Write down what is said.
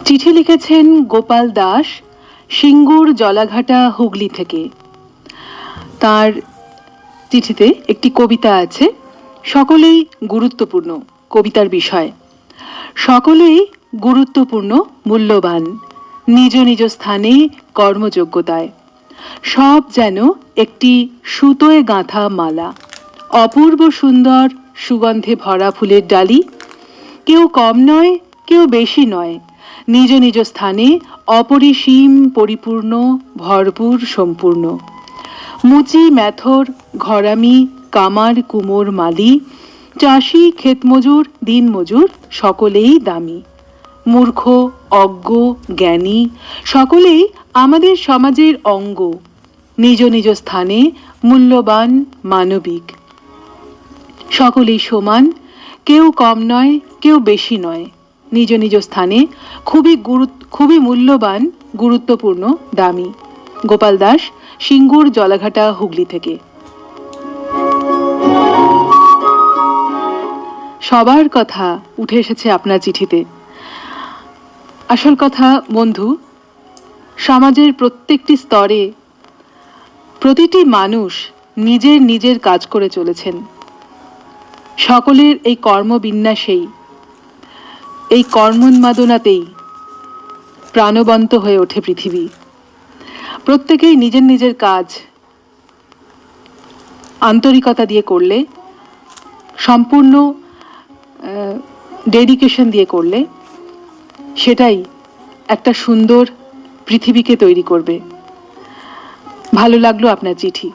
চিঠি লিখেছেন গোপাল দাস, সিঙ্গুর জলাঘাটা, হুগলি থেকে। তার চিঠিতে একটি কবিতা আছে, সকলেই গুরুত্বপূর্ণ। কবিতার বিষয়: সকলেই গুরুত্বপূর্ণ, মূল্যবান, নিজ নিজ স্থানে কর্মযোগ্যতায়। সব যেন একটি সুতোয় গাঁথা মালা, অপূর্ব সুন্দর সুগন্ধে ভরা ফুলের ডালি। কেউ কম নয়, কেউ বেশি নয়, নিজ নিজ স্থানে অপরিসীম, পরিপূর্ণ, ভরপুর, সম্পূর্ণ। মুচি, মেথর, ঘরামি, কামার, কুমোর, মালি, চাষি, ক্ষেতমজুর, দিনমজুর, সকলেই দামি। মূর্খ, অজ্ঞ, জ্ঞানী, সকলেই আমাদের সমাজের অঙ্গ, নিজ নিজ স্থানে মূল্যবান, মানবিক। সকলেই সমান, কেউ কম নয়, কেউ বেশি নয়, নিজ নিজ স্থানে খুবই মূল্যবান, গুরুত্বপূর্ণ, দামি। গোপাল দাস, সিঙ্গুর জলাঘাটা, হুগলি থেকে। সবার কথা উঠে এসেছে আপনার চিঠিতে। আসল কথা বন্ধু, সমাজের প্রত্যেকটি স্তরে প্রতিটি মানুষ নিজের নিজের কাজ করে চলেছেন। সকলের এই কর্মবিন্যাসেই, এই কর্মোন্মাদনাতেই প্রাণবন্ত হয়ে ওঠে পৃথিবী। প্রত্যেকেই নিজের নিজের কাজ আন্তরিকতা দিয়ে করলে, সম্পূর্ণ ডেডিকেশন দিয়ে করলে, সেটাই একটা সুন্দর পৃথিবীকে তৈরি করবে। ভালো লাগলো আপনার চিঠি।